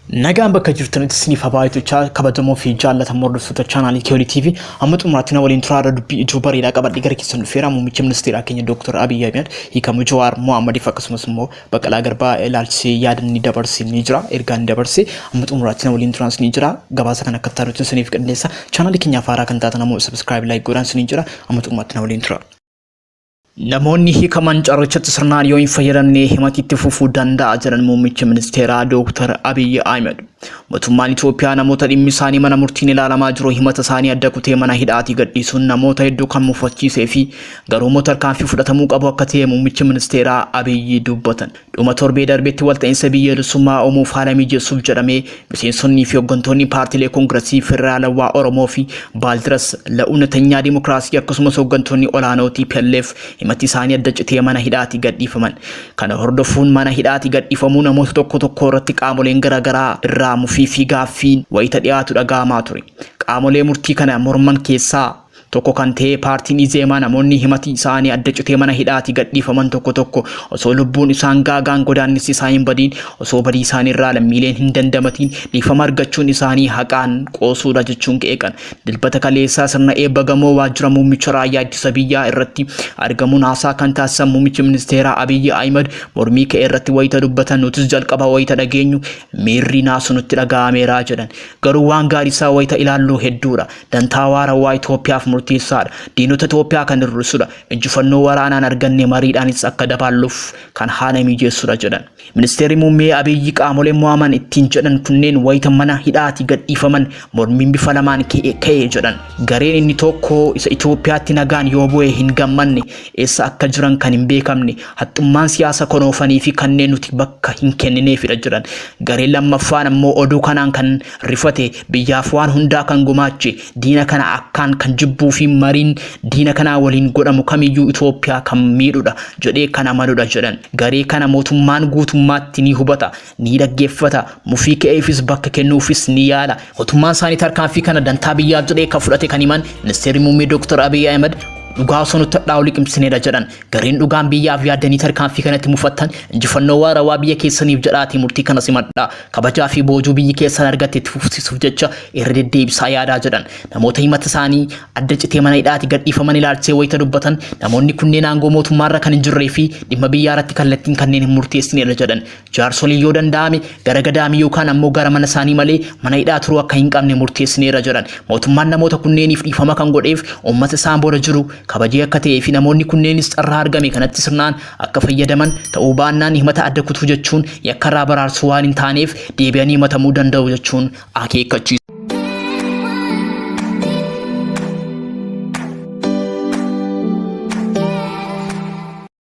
Nagaan bakka jirtanitti isiniif habaayitochaa kabajamoo fi jaallatamoo hordoftoota chaanaalii KIYA TV amma xumuraatiin waliin turaara dubbii ijoo bareedaa qabadhee gara keessan dhufeera. Muummicha ministeeraa keenya Dr. ABIY AHMED Hiikamuu Jawaar Mohammedi akkasumas immoo Baqqalaa Garbaa ilaalchisee yaada ni dabarsee ni jira. Ergaa ni dabarsee amma xumuraatiin waliin turaas ni jira. Gabaasa kana akka taatuutiin isiniif qindeessa. Chaanaalii keenyaaf haaraa kan taatan ammoo subscribe like godhaan ni jira. Amma xumuraatiin waliin tura. Namoonni hiikaman carrachatti sirnaan yoo hin fayyadamne himatiitti fufuu danda'a jedhan muummicha ministeeraa Dr. ABIY AHMED. Mootummaan Itoophiyaa namoota dhimmi isaanii mana murtiin ilaalamaa jiru himata isaanii adda kutee mana hidhaatii gadhiisuun namoota hedduu kan mufachiisee fi garuu tarkaanfii fudhatamuu qabu akka ta'e muummicha ministeeraa ABIY dubbatan. Dhuma torbee darbeetti walta'iinsa biyyaalessummaa uumuuf haala mijeessuuf jedhamee miseensonnii fi hooggantoonni paartiilee koongiresii federaalawaa Oromoo fi Baaldiras la'uunatanyaa dimokiraasii akkasumas hooggantoonni olaanoo TPLF himati isaanii adda citee mana hidhaatii gadhiifaman. Kana hordofuun mana hidhaatii gadhiifamuu namoota tokko irratti qaamoleen garaagaraa irraa mufii gaaffii wayita dhiyaatu dhaga'amaa ture. Qaamolee murtii kana morman keessaa tokko kan ta'e paartiin Izeemaa namoonni himati isaanii adda citee mana hidhaatii gadhiifaman tokko osoo lubbuun isaan gaagaan godaannisni isaa hin badiin osoo badii isaanii irraa lammiileen hin dandamatiin dhiifama argachuun isaanii haqaan qoosuudha jechuun qeeqan. Dilbata kaleessaa sirna eebba gamoo waajjira muummicha raayyaa ittisa biyyaa irratti argamuun haasaa kan taasisan muummichi ministeeraa ABIY AHMED mormii ka'e irratti wayita dubbatan nutis jalqaba wayita dhageenyu miirri naasu nutti dhaga'ameera jedhan. Garuu waan gaarii isaa wayita ilaallu hedduudha. Dantaa waarawaa Itoophiyaaf murteessaadha. Diinota Itoophiyaa kan hir'isuudha. Injifannoo waraanaan arganne mariidhaanis akka dabaalluuf kan haala mijeessuudha jedhan. Ministeerri muummee ABIY qaamolee mo'aman ittiin jedhan kunneen wayita mana hidhaatii gadhiifaman mormiin bifa lamaan ka'e jedhan. Gareen inni tokko isa Itoophiyaatti nagaan yoo bu'e hin gammanne eessa akka jiran kan hin beekamne haxxummaan siyaasa konoofanii fi kanneen nuti bakka hin kennineefidha jedhan. Gareen lammaffaan ammoo oduu kanaan kan rifate biyyaaf waan hundaa kan gumaache diina kana akkaan kan jibbuu fi mariin diina kana waliin godhamu kamiyyuu Itoophiyaa kan miidhudha jedhee kan amanudha jedhan. Garee kana mootummaan guutummaatti ni hubata, ni dhaggeeffata, mufii ka'eefis bakka kennuufis ni yaala. Mootummaan isaanii tarkaanfii kana dantaa biyyaa jedhee kan fudhate kan himan ministeerri muummee Dr. ABIY AHMED dhugaa osoo nutti dhaawli qimsineedha jedhan. Gareen dhugaan biyyaaf yaadanii tarkaanfii kanatti mufattan injifannoo waarawaa biyya keessaniif jedhaatii murtii kana simadhaa. Kabajaa fi boojuu biyyi keessan argatte itti fufsiisuuf jecha irra deddeebisaa yaadaa jedhan. Namoota himata isaanii adda citee mana hidhaatii gadhiifaman ilaalchisee wayita dubbatan namoonni kunneen aangoo mootummaarra kan hin jirree fi dhimma biyyaa irratti kallattiin kanneen hin murteessineedha jedhan. Jaarsolii yoo danda'ame gara gadaamii yookaan ammoo gara mana isaanii malee mana hidhaa turuu akka hin qabne murteessineera jedhan. Mootummaan namoota kunneeniif dhiifama kan godheef uummata isaan booda jiru kabajee akka ta'ee fi namoonni kunneenis carraa argame kanatti sirnaan akka fayyadaman ta'uu baannaan himata adda kutuu jechuun yakkarraa baraarsuu waan hin taaneef deebi'anii himatamuu danda'u jechuun akeekkachiisa.